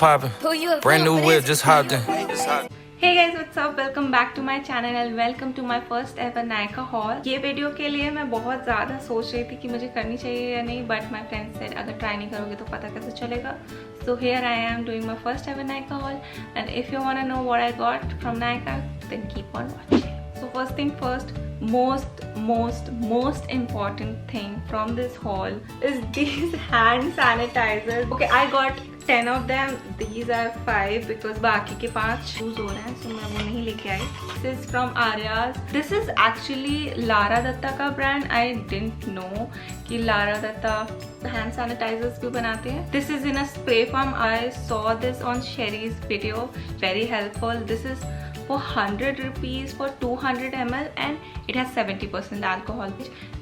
poppin'. Brand new whip, just hopped in. Hey guys, what's up? Welcome back to my channel and welcome to my first ever Nykaa haul. ये video के लिए मैं बहुत ज़्यादा सोच रही थी कि मुझे करनी चाहिए या नहीं, but my friend said अगर ट्राई नहीं करोगे तो पता कैसे चलेगा. So here I am doing my first ever Nykaa haul, and if you wanna know what I got from Nykaa, then keep on watching. So first thing first, most important thing from this haul is these hand sanitizers. Okay, I got 10 of them. These are 5 because बाकी के 5 use हो रहे हैं, so मैं वो नहीं लेके आई. This is from Arya's. This is actually Lara Datta का brand. I didn't know कि Lara Datta hand sanitizers भी बनाते हैं. This is in a spray form. I saw this on Sherry's video. Very helpful. This is for 100 rupees for 200 ml and it has 70% alcohol,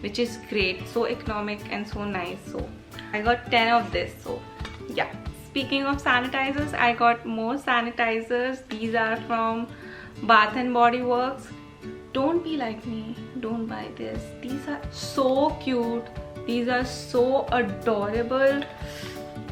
which is great. So economic and so nice. So I got 10 of this. So yeah. Speaking of sanitizers, I got more sanitizers. These are from Bath and Body Works. Don't be like me. Don't buy this. These are so cute. These are so adorable.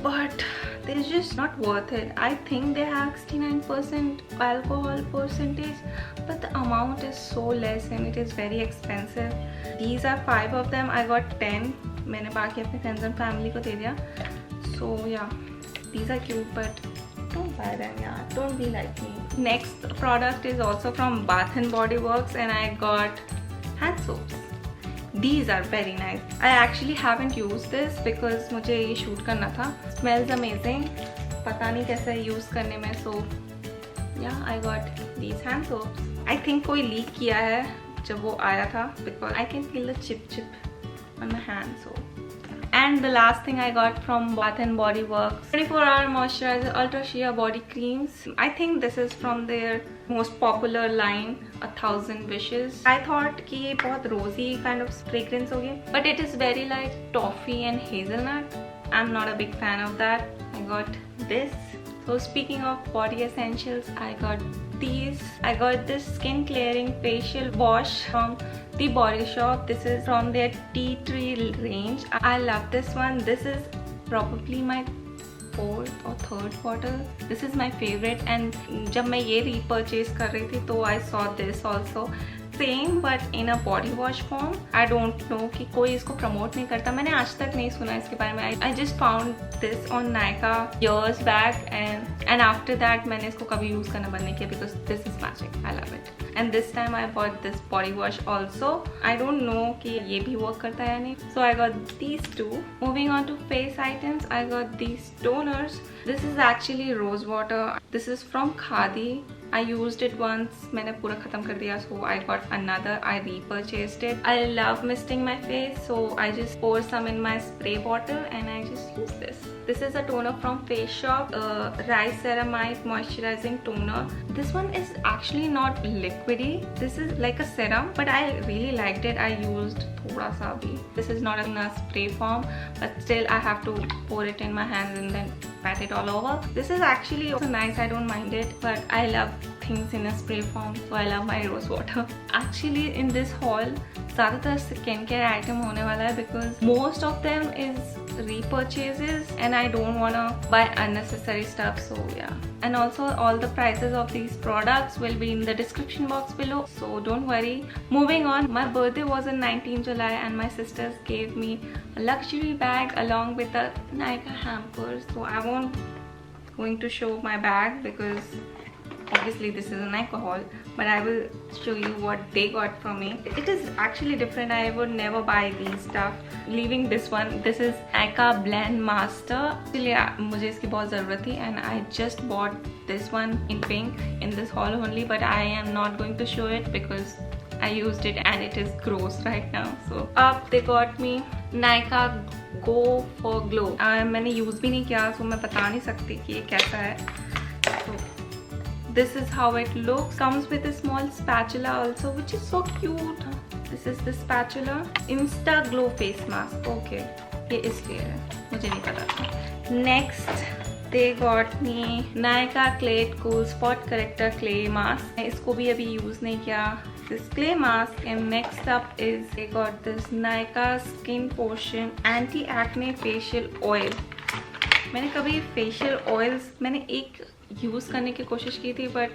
But they're just not worth it. I think they have 69% alcohol percentage, but the amount is so less and it is very expensive. These are 5 of them. I got 10. मैंने बाकी अपने friends and family को दे दिया. So yeah, these are cute, but don't buy them, yeah. Don't be like me. Next product is also from Bath and Body Works, and I got hand soaps. These are very nice. I actually haven't used this because मुझे ये shoot करना था. Smells amazing. पता नहीं कैसा है use करने में. So yeah, I got these hand soaps. I think कोई leak किया है जब वो आया था because I can feel the chip on my hand. So. And the last thing I got from Bath and Body Works, 24-hour moisturizer ultra sheer body creams. I think this is from their most popular line, 1000 Wishes. I thought कि ये बहुत rosy kind of fragrance होगी, but it is very like toffee and hazelnut. I'm not a big fan of that. I got this. So speaking of body essentials, I got these. I got this skin clearing facial wash from The Body Shop. This is from their tea tree range. I love this one. This is probably my 4th or 3rd bottle. This is my favorite, and जब मैं ये repurchase कर रही थी तो I saw this also. Same but in a body wash form. I don't know कि कोई इसको promote नहीं करता. मैंने आज तक नहीं सुना इसके बारे में. I just found this on Nykaa years back, and after that मैंने इसको कभी use करना बंद नहीं किया because this is magic. I love it. And this time I bought this body wash also. I don't know कि ये भी work करता है या नहीं. So I got these two. Moving on to face items, I got these toners. This is actually rose water. This is from Khadi. I used it once. मैंने पूरा खत्म कर दिया. So I got another. I repurchased it. I love misting my face, so I just pour some in my spray bottle and I just use this. This is a toner from Face Shop, Rice Ceramide Moisturizing Toner. This one is actually not liquidy. This is like a serum, but I really liked it. I used thoda sa bhi. This is not in a spray form, but still I have to pour it in my hands and then pat it all over. This is actually also nice. I don't mind it, but I love things in a spray form, so I love my rose water. Actually in this haul ज़्यादातर skin care item होने वाला है because most of them is repurchases and I don't wanna buy unnecessary stuff. So yeah, and also all the prices of these products will be in the description box below, so don't worry. Moving on, my birthday was on 19th July and my sisters gave me a luxury bag along with a Nykaa hamper. So I won't going to show my bag because obviously this is a Nykaa haul, but I will show you what they got from me. It is actually different. I would never buy these stuff. Leaving this one, this is Nykaa Blend Master. Actually मुझे इसकी बहुत ज़रूरत थी and I just bought this one in pink in this haul only, but I am not going to show it because I used it and it is gross right now. So up they got me Nykaa Go for Glow. मैंने use भी नहीं किया, so मैं बता नहीं सकती कि ये कैसा है. So this is how it looks. Comes with a small spatula also, which is so cute. This is the spatula. Insta Glow face mask. Okay, ये इसलिए है, मुझे नहीं पता था. Next they got me Nykaa Clay Cool Spot Corrector Clay Mask. इसको भी अभी use नहीं किया. This clay mask. And next up is they got this Nykaa Skin Potion Anti Acne Facial Oil. मैंने कभी फेशियल ऑयल्स मैंने एक use करने की कोशिश की थी, बट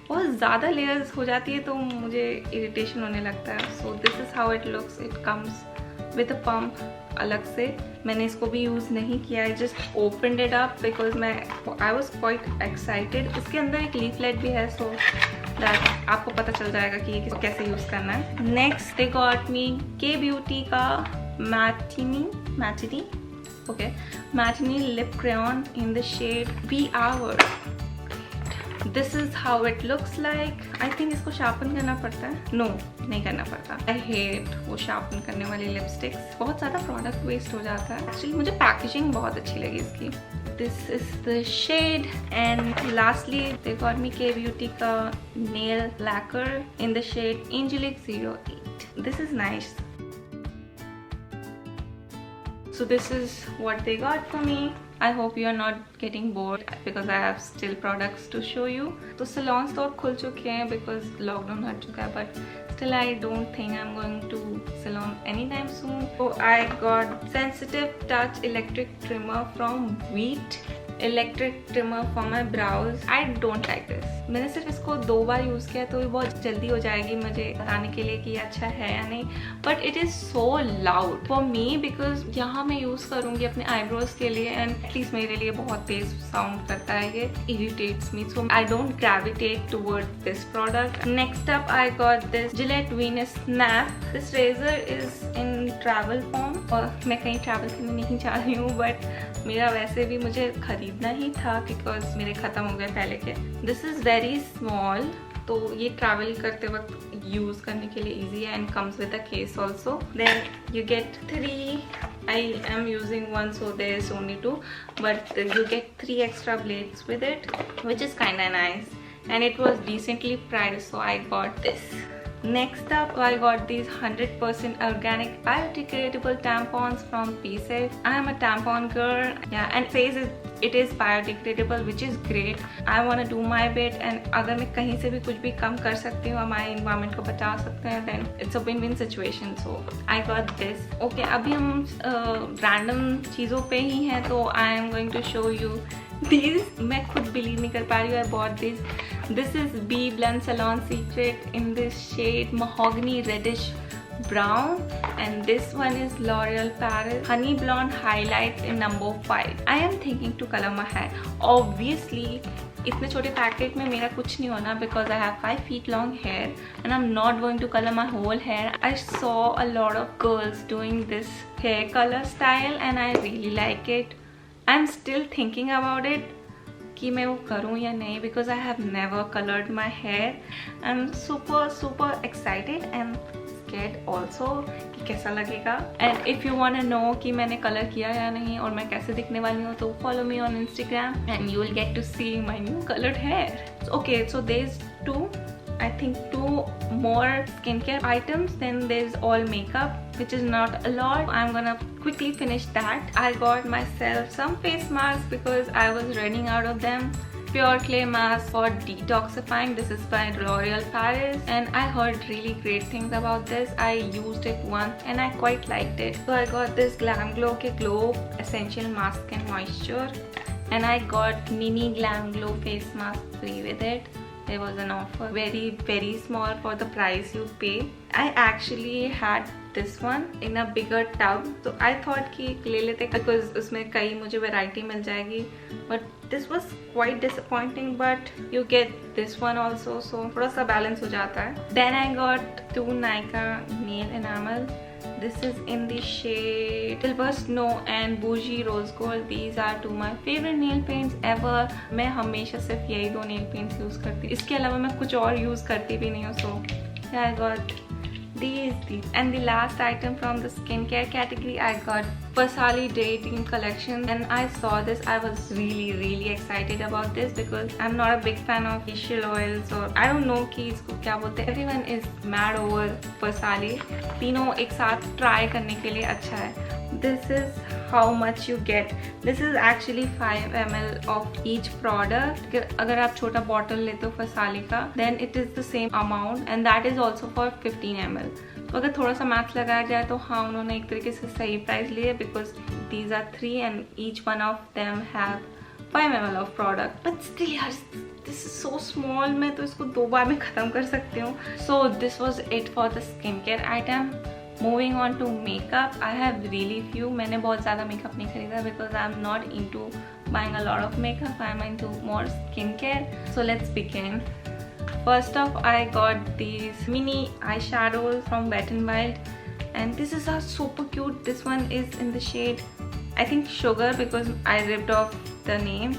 बहुत ज़्यादा लेयर्स हो जाती है तो मुझे इरिटेशन होने लगता है. So this is how it looks. It comes with a pump अलग से. मैंने इसको भी यूज़ नहीं किया. I just opened it up because I was quite excited. इसके अंदर एक लीफलेट भी है, सो दैट आपको पता चल जाएगा कि ये कैसे यूज़ करना है. नेक्स्ट दे गॉट मी के ब्यूटी का matinee lip crayon in the shade wee hour. This is how it looks like. I think इसको शार्पन करना पड़ता है. नो, नहीं करना पड़ता. आई हेट वो शार्पन करने वाली लिपस्टिक्स. बहुत ज़्यादा प्रोडक्ट वेस्ट हो जाता है. एक्चुअली मुझे पैकेजिंग बहुत अच्छी लगी इसकी. This is the shade. And lastly they got me K beauty का nail lacquer in the shade angelic 08. This is nice. So this is what they got for me. I hope you are not getting bored because I have still products to show you. तो salons तो अब खुल चुके हैं because lockdown हट चुका है, but still I don't think I'm going to salon anytime soon. So I got sensitive touch electric trimmer from Veet. Electric trimmer for my brows. I don't like this. मैंने सिर्फ इसको 2 बार use किया तो ये बहुत जल्दी हो जाएगी मुझे बताने के लिए कि ये अच्छा है या नहीं. But it is so loud for me because यहाँ मैं यूज़ करूँगी अपने आईब्रोज के लिए एंड एटलीस्ट मेरे लिए बहुत तेज साउंड करता है. ये irritates me, so I don't gravitate toward this product. Next up I got this Gillette Venus snap. This razor is in travel form और मैं कहीं ट्रैवल करने नहीं जा रही हूँ, बट मेरा वैसे भी मुझे खरीदना ही था बिकॉज मेरे ख़त्म हो गए पहले के. दिस इज़ वेरी स्मॉल, तो ये ट्रैवल करते वक्त यूज़ करने के लिए ईजी है and comes with a case also. Then you get 3. I am using one, so there is only 2, but you get 3 extra blades with it, which is kinda nice, and it was decently priced, so I got this. Next up, I got these 100% organic biodegradable tampons from PSafe. I am a tampon girl, yeah, and it says it is biodegradable, which is great. I want to do my bit, and अगर मैं कहीं से भी कुछ भी कम कर सकती हूँ, हमारे environment को बचा सकते हैं, then it's a win-win situation. So I got this. Okay, अभी हम random चीज़ों पे ही हैं, तो I am going to show you these. मैं खुद believe नहीं कर पा रही हूँ. I bought this. This is B Blend Salon Secret in this shade mahogany reddish brown, and this one is L'Oreal Paris Honey Blonde Highlights in number 5. I am thinking to color my hair. Obviously इतने छोटे packet में मेरा कुछ नहीं होना because I have 5 feet long hair and I'm not going to color my whole hair. I saw a lot of girls doing this hair color style and I really like it. I'm still thinking about it कि मैं वो करूँ या नहीं because I have never colored my hair. I'm super excited and scared also कि कैसा लगेगा. And if you wanna know कि मैंने कलर किया या नहीं और मैं कैसे दिखने वाली हूँ, तो follow me on Instagram and you will get to see my new colored hair. Okay, so there's 2 more skincare items, then there's all makeup, which is not a lot. I'm gonna quickly finish that. I got myself some face masks because I was running out of them. Pure Clay Mask for detoxifying. This is by L'Oreal Paris and I heard really great things about this. I used it once and I quite liked it. So I got this Glam Glow के Glow Essential Mask and Moisture, and I got mini Glam Glow face mask free with it. There was an offer, very small for the price you pay. I actually had this one in a bigger tub, so I thought कि ले लेते because उसमें कई मुझे variety मिल जाएगी. But this was quite disappointing, but you get this one also, so थोड़ा सा balance हो जाता है. Then I got 2 Nykaa nail enamel. This is in the shade Silver Snow and Bougie Rose Gold. These are 2 my favorite nail paints ever. मैं हमेशा सिर्फ यही 2 nail paints use करती. इसके अलावा मैं कुछ और यूज़ करती भी नहीं हूँ. So yeah, I got these. And the last item from the skincare category, I got Versali Daydream collection, and I saw this. I was really excited about this because I'm not a big fan of facial oils, or I don't know कि इसको क्या बोलते हैं. Everyone is mad over Versali. तीनों एक साथ try करने के लिए अच्छा है. This is how much you get. This is actually 5 ml of each product. अगर आप छोटा बॉटल लेते हो Versali का, then it is the same amount, and that is also for 15 ml. तो अगर थोड़ा सा मैथ लगाया जाए तो हाँ, उन्होंने एक तरीके से सही प्राइस लिए because these are 3 and each one of them have 5 ml of product. But still यार, this is so small. मैं तो इसको 2 बार में ख़त्म कर सकती हूँ. So this was it for the skincare item. Moving on to makeup, I have really few. मैंने बहुत ज़्यादा makeup नहीं खरीदा because I'm not into buying a lot of makeup. I'm into more skincare. So let's begin. First off, I got these mini eyeshadows from Wet n Wild, and this is super cute. This one is in the shade, I think, Sugar, because I ripped off the name.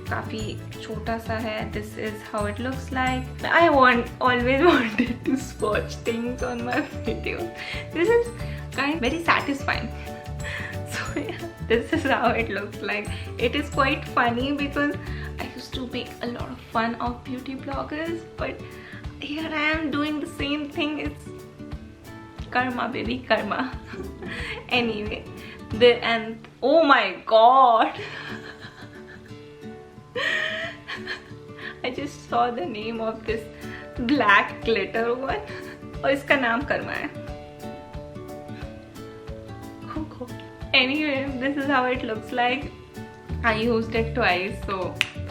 काफी छोटा सा है. This is how it looks like. I always wanted to swatch things on my video. This is very satisfying. So yeah, this is how it looks like. It is quite funny because I used to make a lot of fun of beauty bloggers, but here I am doing the same thing. It's karma, baby, karma. Anyway, and oh my god. I just saw the name of this black glitter one और इसका नाम कर्मा है. Anyway, this is how it looks like. I used it twice, so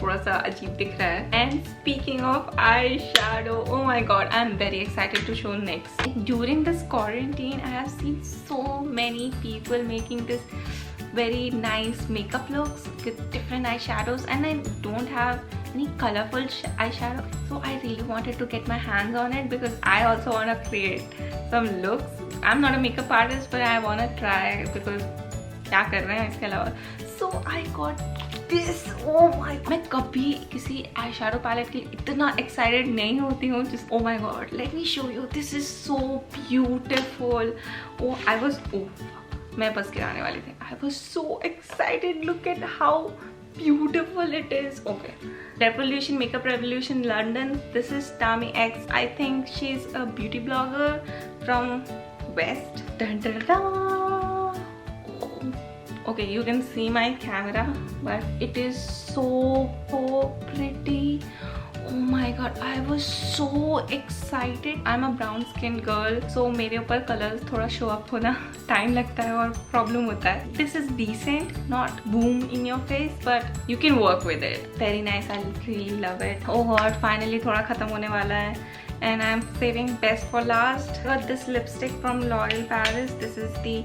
थोड़ा सा अजीब दिख रहा है. And speaking of eyeshadow, oh my god, I'm very excited to show next. During this quarantine, I have seen so many people making this very nice makeup looks with different eyeshadows, and I don't have any colorful eyeshadow, so I really wanted to get my hands on it because I also want to create some looks. I'm not a makeup artist, but I want to try because क्या कर रहे हैं इसके अलावा. So I got this. Oh my, मैं कभी किसी eyeshadow palette के लिए इतना excited नहीं होती हूँ. Just oh my god, let me show you. This is so beautiful. Oh, मैं बस गिराने वाली थी. I was so excited. Look at how beautiful it is. Okay, Revolution, Makeup Revolution London. This is Tami X. I think she's a beauty blogger from West. Dun, dun, dun. Okay, you can see my camera, but it is so pretty. Oh my god, I was so excited. I'm a brown skinned girl, so मेरे ऊपर colors थोड़ा show up होना time लगता है और problem होता है. This is decent, not boom in your face, but you can work with it. Very nice, I really love it. Oh god, finally थोड़ा खत्म होने वाला है. And I'm saving best for last. I got this lipstick from L'Oreal Paris. This is the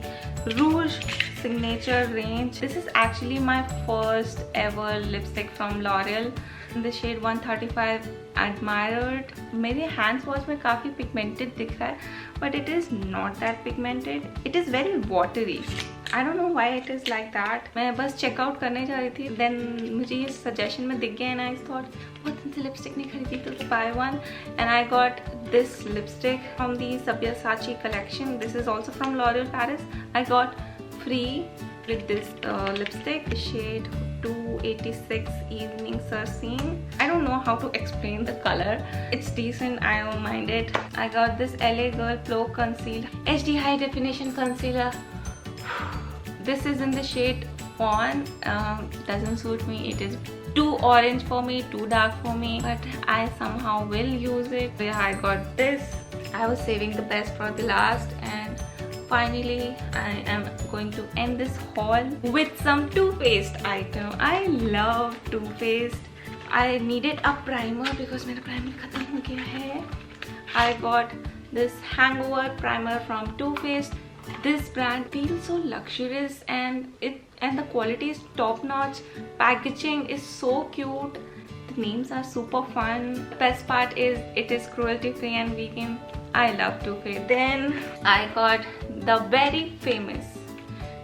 Rouge Signature range. This is actually my first ever lipstick from L'Oreal. In the shade 135 Admired. मेरे hands wash में काफ़ी pigmented दिख रहा है, but it is not that pigmented. It is very watery. I don't know why it is like that. मैं बस check out करने जा रही थी, then मुझे ये suggestion में दिख गया, and I thought बहुत दिन से lipstick नहीं खरीदी तो buy one, and I got this lipstick from the Sabyasachi collection. This is also from L'Oreal Paris. I got free with this lipstick, the shade 286 Evening Surcine. I don't know how to explain the color. It's decent, I don't mind it. I got this LA Girl Pro Concealer, HD High Definition Concealer. This is in the shade Fawn. Doesn't suit me. It is too orange for me, too dark for me, but I somehow will use it. Yeah, I got this. I was saving the best for the last, and finally I am going to end this haul with some Too Faced item. I love Too Faced. I needed a primer because my primer खत्म हो गया है. I got this Hangover primer from Too Faced. This brand feels so luxurious, and the quality is top notch. Packaging is so cute. The names are super fun. The best part is it is cruelty free and vegan. I love Too Faced. Then I got the very famous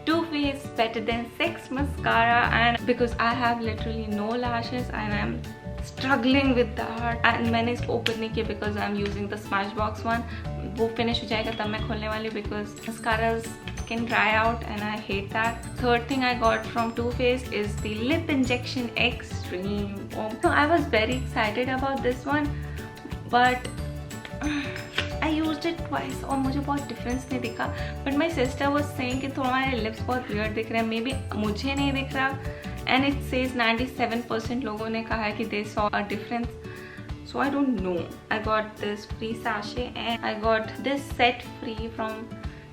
Too Faced Better Than Sex mascara, and because I have literally no lashes and I'm struggling with that, and मैंने इसको open नहीं किया because I'm using the Smashbox one. वो finish हो जाएगा तब मैं खोलने वाली because mascaras can dry out and I hate that. Third thing I got from Too Faced is the Lip Injection Extreme. So I was very excited about this one, but I used it twice और मुझे बहुत difference नहीं दिखा. But my sister was saying कि थोड़ा मेरे lips बहुत weird दिख रहे हैं. Maybe मुझे नहीं दिख रहा. And it says 97% लोगों ने कहा है कि they saw a difference. So I don't know. I got this free sachet, and I got this set free from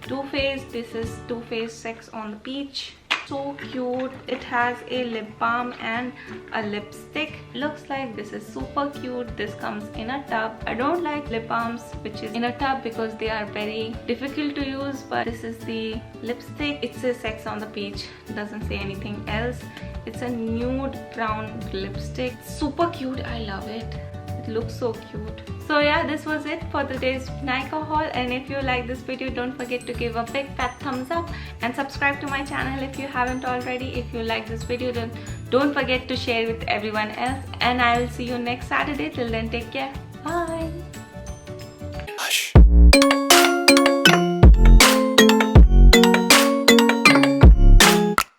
Too Faced. This is Too Faced Sex on the Beach. so cute. It has a lip balm and a lipstick. Looks like this is super cute. This comes in a tub. I don't like lip balms which is in a tub because they are very difficult to use, but this is the lipstick. It says sex on the page, doesn't say anything else. It's a nude brown lipstick. Super cute. I love it. It looks so cute. So yeah, this was it for today's Nykaa haul, and if you like this video, don't forget to give a big fat thumbs up and subscribe to my channel if you haven't already. If you like this video, then don't forget to share with everyone else, and I'll see you next Saturday. Till then, take care. Bye.